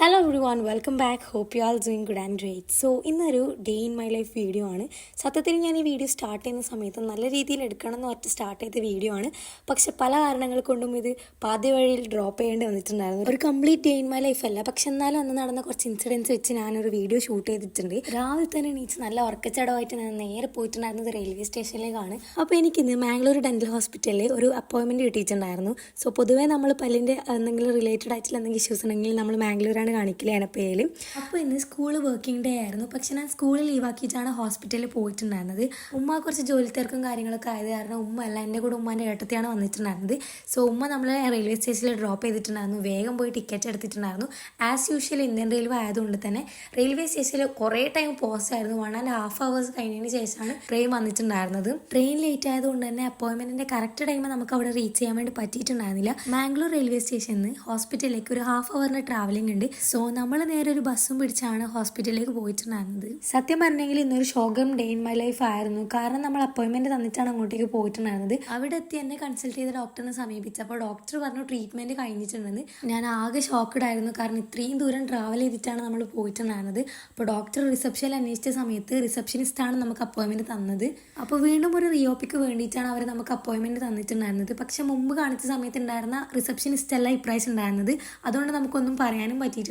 Hello everyone, welcome back. Hope you all doing good and great. So ഇന്നൊരു day in my life video ആണ്. സത്യത്തിൽ ഞാൻ ഈ video start ചെയ്യുന്ന സമയത്ത് നല്ല രീതിയിൽ എടുക്കണം എന്ന് പറഞ്ഞിട്ട് സ്റ്റാർട്ട് ചെയ്ത വീഡിയോ ആണ്. പക്ഷെ പല കാരണങ്ങൾ കൊണ്ടും ഇത് പാതി വഴിയിൽ ഡ്രോപ്പ് ചെയ്യേണ്ടി വന്നിട്ടുണ്ടായിരുന്നു. ഒരു complete day in my life അല്ല, പക്ഷെ എന്നാലും അന്ന് നടന്ന കുറച്ച് ഇൻസിഡൻസ് വെച്ച് ഞാനൊരു വീഡിയോ ഷൂട്ട് ചെയ്തിട്ടുണ്ട്. രാവിലെ തന്നെ എണീച്ച് നല്ല ഉറക്കച്ചടവായിട്ട് ഞാൻ നേരെ പോയിട്ടുണ്ടായിരുന്നത് റെയിൽവേ സ്റ്റേഷനിലേക്കാണ്. അപ്പോൾ എനിക്കിന്ന് മാംഗ്ലൂർ ഡെന്റൽ ഹോസ്പിറ്റലിൽ ഒരു അപ്പോയിൻമെൻറ്റ് കിട്ടിയിട്ടുണ്ടായിരുന്നു. സോ പൊതുവേ നമ്മൾ പല്ലിൻ്റെ എന്തെങ്കിലും റിലേറ്റഡ് ആയിട്ടുള്ള എന്തെങ്കിലും ഇഷ്യൂസ് ഉണ്ടെങ്കിൽ നമ്മൾ മാംഗ്ലൂരാണ് കാണിക്കില്ല എനപ്പേലും. അപ്പോൾ ഇന്ന് സ്കൂൾ വർക്കിംഗ് ഡേ ആയിരുന്നു. പക്ഷെ ഞാൻ സ്കൂളിൽ ലീവാക്കിയിട്ടാണ് ഹോസ്പിറ്റലിൽ പോയിട്ടുണ്ടായിരുന്നത്. ഉമ്മ കുറച്ച് ജോലി തിരക്കും കാര്യങ്ങളൊക്കെ ആയത് കാരണം ഉമ്മ അല്ല, എൻ്റെ കൂടെ ഉമ്മാൻ്റെ ഏട്ടത്തിയാണ് വന്നിട്ടുണ്ടായിരുന്നത്. സോ ഉമ്മ നമ്മളെ റെയിൽവേ സ്റ്റേഷനിൽ ഡ്രോപ്പ് ചെയ്തിട്ടുണ്ടായിരുന്നു. വേഗം പോയി ടിക്കറ്റ് എടുത്തിട്ടുണ്ടായിരുന്നു. ആസ് യൂഷ്വൽ ഇന്ത്യൻ റെയിൽവേ ആയതുകൊണ്ട് തന്നെ റെയിൽവേ സ്റ്റേഷനിൽ കുറേ ടൈം പോസ്റ്റ് ആയിരുന്നു. 1.5 hours കഴിഞ്ഞതിന് ശേഷമാണ് ട്രെയിൻ വന്നിട്ടുണ്ടായിരുന്നത്. ട്രെയിൻ ലേറ്റ് ആയതുകൊണ്ട് തന്നെ അപ്പോയിൻമെൻറ്റിൻ്റെ കറക്റ്റ് ടൈം നമുക്ക് അവിടെ റീച്ച് ചെയ്യാൻ വേണ്ടി പറ്റിയിട്ടുണ്ടായിരുന്നില്ല. മാംഗ്ലൂർ റെയിൽവേ സ്റ്റേഷനിൽ നിന്ന് ഹോസ്പിറ്റലിലേക്ക് ഒരു 1/2 hour ട്രാവലിംഗ് ഉണ്ട്. സോ നമ്മൾ നേരെ ഒരു ബസ്സും പിടിച്ചാണ് ഹോസ്പിറ്റലിലേക്ക് പോയിട്ടുണ്ടായിരുന്നത്. സത്യം പറഞ്ഞെങ്കിൽ ഇന്നൊരു ഷോകം ഡേ ഇൻ മൈ ലൈഫ് ആയിരുന്നു. കാരണം നമ്മൾ അപ്പോയിൻമെന്റ് തന്നിട്ടാണ് അങ്ങോട്ടേക്ക് പോയിട്ടുണ്ടായിരുന്നത്. അവിടെ എത്തി എന്നെ കൺസൾട്ട് ചെയ്ത ഡോക്ടറിനെ സമീപിച്ചപ്പോൾ ഡോക്ടർ പറഞ്ഞു ട്രീറ്റ്മെന്റ് കഴിഞ്ഞിട്ടുണ്ടെന്ന്. ഞാൻ ആകെ ഷോക്കഡ് ആയിരുന്നു. കാരണം ഇത്രയും ദൂരം ട്രാവൽ ചെയ്തിട്ടാണ് നമ്മൾ പോയിട്ടുണ്ടായിരുന്നത്. അപ്പോൾ ഡോക്ടർ റിസപ്ഷനിൽ അന്വേഷിച്ച സമയത്ത് റിസപ്ഷനിസ്റ്റ് ആണ് നമുക്ക് അപ്പോയിൻമെന്റ് തന്നത്. അപ്പോൾ വീണ്ടും ഒരു റിയോപ്പിക്ക് വേണ്ടിയിട്ടാണ് അവർ നമുക്ക് അപ്പോയിൻമെന്റ് തന്നിട്ടുണ്ടായിരുന്നത്. പക്ഷെ മുമ്പ് കാണിച്ച സമയത്ത് ഉണ്ടായിരുന്ന റിസപ്ഷനിസ്റ്റ് അല്ല ഇപ്രാവശ്യം ഉണ്ടായിരുന്നത്. അതുകൊണ്ട് നമുക്കൊന്നും പറയാനും പറ്റിയിട്ടുണ്ടായിരുന്നില്ല.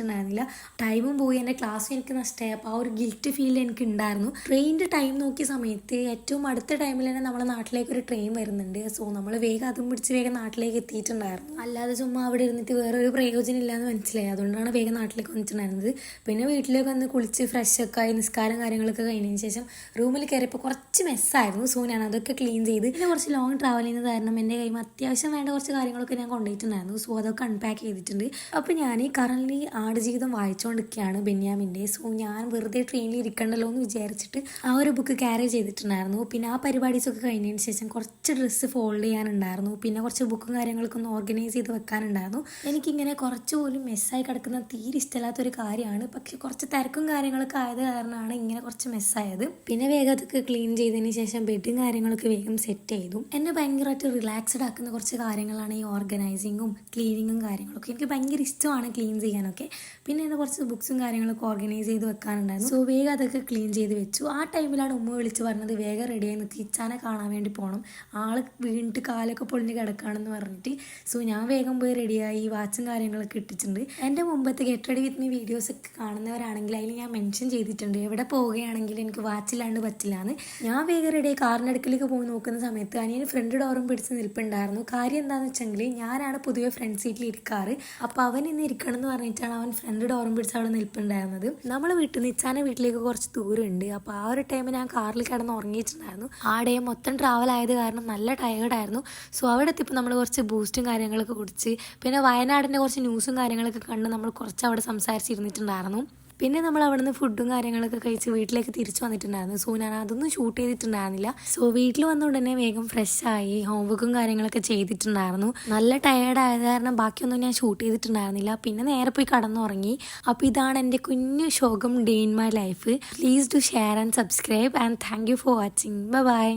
ടൈമും പോയി, എൻ്റെ ക്ലാസ്സും എനിക്ക് നഷ്ടമായി. അപ്പോൾ ആ ഒരു ഗിൽറ്റ് ഫീൽ എനിക്ക് ഉണ്ടായിരുന്നു. ട്രെയിനിൻ്റെ ടൈം നോക്കിയ സമയത്ത് ഏറ്റവും അടുത്ത ടൈമിൽ തന്നെ നമ്മളെ നാട്ടിലേക്ക് ഒരു ട്രെയിൻ വരുന്നുണ്ട്. സോ നമ്മൾ വേഗം അതും പിടിച്ച് വേഗം നാട്ടിലേക്ക് എത്തിയിട്ടുണ്ടായിരുന്നു. അല്ലാതെ ചുമ്മാ അവിടെ ഇരുന്നിട്ട് വേറൊരു പ്രയോജനം ഇല്ലാന്ന് മനസ്സിലായി. അതുകൊണ്ടാണ് വേഗം നാട്ടിലേക്ക് വന്നിട്ടുണ്ടായിരുന്നത്. പിന്നെ വീട്ടിലേക്ക് വന്ന് കുളിച്ച് ഫ്രഷൊക്കെ ആയി നിസ്കാരം കാര്യങ്ങളൊക്കെ കഴിഞ്ഞതിന് ശേഷം റൂമിൽ കയറിയപ്പോൾ കുറച്ച് മെസ്സായിരുന്നു. സോ ഞാൻ അതൊക്കെ ക്ലീൻ ചെയ്ത് പിന്നെ കുറച്ച് ലോങ് ട്രാവൽ ചെയ്യുന്നത് കാരണം എൻ്റെ കയ്യിൽ അത്യാവശ്യം വേണ്ട കുറച്ച് കാര്യങ്ങളൊക്കെ ഞാൻ കൊണ്ടുപോയിട്ടുണ്ടായിരുന്നു. സോ അതൊക്കെ അൺപാക്ക് ചെയ്തിട്ടുണ്ട്. അപ്പോൾ ഞാൻ കറൻലി ആടുജീവിതം വായിച്ചുകൊണ്ടിരിക്കുകയാണ് ബെന്യാമിൻ്റെ. സോ ഞാൻ വെറുതെ ട്രെയിനിൽ ഇരിക്കണ്ടല്ലോ എന്ന് വിചാരിച്ചിട്ട് ആ ഒരു ബുക്ക് ക്യാരി ചെയ്തിട്ടുണ്ടായിരുന്നു. പിന്നെ ആ പരിപാടീസൊക്കെ കഴിഞ്ഞതിന് ശേഷം കുറച്ച് ഡ്രസ്സ് ഫോൾഡ് ചെയ്യാനുണ്ടായിരുന്നു. പിന്നെ കുറച്ച് ബുക്കും കാര്യങ്ങളൊക്കെ ഒന്ന് ഓർഗനൈസ് ചെയ്ത് വെക്കാനുണ്ടായിരുന്നു. എനിക്കിങ്ങനെ കുറച്ച് പോലും മെസ്സായി കിടക്കുന്ന തീരെ ഇഷ്ടമില്ലാത്തൊരു കാര്യമാണ്. പക്ഷെ കുറച്ച് തിരക്കും കാര്യങ്ങളൊക്കെ ആയത് കാരണമാണ് ഇങ്ങനെ കുറച്ച് മെസ്സായത്. പിന്നെ വേഗം അതൊക്കെ ക്ലീൻ ചെയ്തതിന് ശേഷം ബെഡും കാര്യങ്ങളൊക്കെ വേഗം സെറ്റ് ചെയ്തു. എന്നെ ഭയങ്കരമായിട്ട് റിലാക്സ്ഡ് ആക്കുന്ന കുറച്ച് കാര്യങ്ങളാണ് ഈ ഓർഗനൈസിങ്ങും ക്ലീനിങ്ങും കാര്യങ്ങളൊക്കെ. എനിക്ക് ഭയങ്കര ഇഷ്ടമാണ് ക്ലീൻ ചെയ്യാനൊക്കെ. പിന്നെ കുറച്ച് ബുക്സും കാര്യങ്ങളൊക്കെ ഓർഗനൈസ് ചെയ്ത് വെക്കാനുണ്ടായിരുന്നു. സോ വേഗം അതൊക്കെ ക്ലീൻ ചെയ്ത് വെച്ചു. ആ ടൈമിലാണ് ഉമ്മ വിളിച്ച് പറഞ്ഞത് വേഗം റെഡിയായി നിൽക്കി, ഇച്ചാനെ കാണാൻ വേണ്ടി പോകണം, ആള് വീണിട്ട് കാലൊക്കെ പൊളിഞ്ഞ് കിടക്കുകയാണെന്ന് പറഞ്ഞിട്ട്. സോ ഞാൻ വേഗം പോയി റെഡിയായി. വാച്ചും കാര്യങ്ങളൊക്കെ ഇട്ടിട്ടുണ്ട്. എൻ്റെ മുമ്പത്തെ get ready with me videos ഒക്കെ കാണുന്നവരാണെങ്കിൽ അതിൽ ഞാൻ മെൻഷൻ ചെയ്തിട്ടുണ്ട് എവിടെ പോവുകയാണെങ്കിൽ എനിക്ക് വാച്ചില്ലാണ്ട് പറ്റില്ലാന്ന്. ഞാൻ വേഗം റെഡിയായി കാറിൻ്റെ അടുക്കിലേക്ക് പോയി നോക്കുന്ന സമയത്ത് അനിയന് ഫ്രണ്ട് ഡോറും പിടിച്ച് നിൽപ്പുണ്ടായിരുന്നു. കാര്യം എന്താണെന്ന് വെച്ചെങ്കിൽ ഞാനാണ് പൊതുവെ ഫ്രണ്ട് സീറ്റിൽ ഇരിക്കാറ്. അപ്പോൾ അവൻ ഇന്ന് ഇരിക്കണം എന്ന് പറഞ്ഞിട്ടാണ് അവൻ ഫ്രണ്ട് ഡോറും പിടിച്ച് അവിടെ നിൽപ്പുണ്ടായിരുന്നത്. നമ്മൾ വീട്ടിൽ നിന്ന് ഇച്ചാനെ വീട്ടിലേക്ക് കുറച്ച് ദൂരമുണ്ട്. അപ്പോൾ ആ ഒരു ടൈം ഞാൻ കാറിൽ കിടന്ന് ഉറങ്ങിയിട്ടുണ്ടായിരുന്നു. ആ ഡേ മൊത്തം ട്രാവൽ ആയത് കാരണം നല്ല ടയേർഡായിരുന്നു. സോ അവിടെ എത്തിയപ്പോൾ നമ്മൾ കുറച്ച് ബൂസ്റ്റും കാര്യങ്ങളൊക്കെ കുടിച്ച് പിന്നെ വയനാടിൻ്റെ കുറച്ച് ന്യൂസും കാര്യങ്ങളൊക്കെ കണ്ട് നമ്മൾ കുറച്ച് അവിടെ സംസാരിച്ചിരുന്നിട്ടുണ്ടായിരുന്നു. പിന്നെ നമ്മൾ അവിടെ നിന്ന് ഫുഡും കാര്യങ്ങളൊക്കെ കഴിച്ച് വീട്ടിലേക്ക് തിരിച്ചു വന്നിട്ടുണ്ടായിരുന്നു. സോ ഞാൻ അതൊന്നും ഷൂട്ട് ചെയ്തിട്ടുണ്ടായിരുന്നില്ല. സോ വീട്ടിൽ വന്നുകൊണ്ട് തന്നെ വേഗം ഫ്രഷായി ഹോംവർക്കും കാര്യങ്ങളൊക്കെ ചെയ്തിട്ടുണ്ടായിരുന്നു. നല്ല ടയേർഡ് ആയത് കാരണം ബാക്കിയൊന്നും ഞാൻ ഷൂട്ട് ചെയ്തിട്ടുണ്ടായിരുന്നില്ല. പിന്നെ നേരെ പോയി കടന്നുറങ്ങി. അപ്പോൾ ഇതാണ് എൻ്റെ കുഞ്ഞു ശോകം day in my life. Please do share and subscribe and thank you for watching. Bye bye.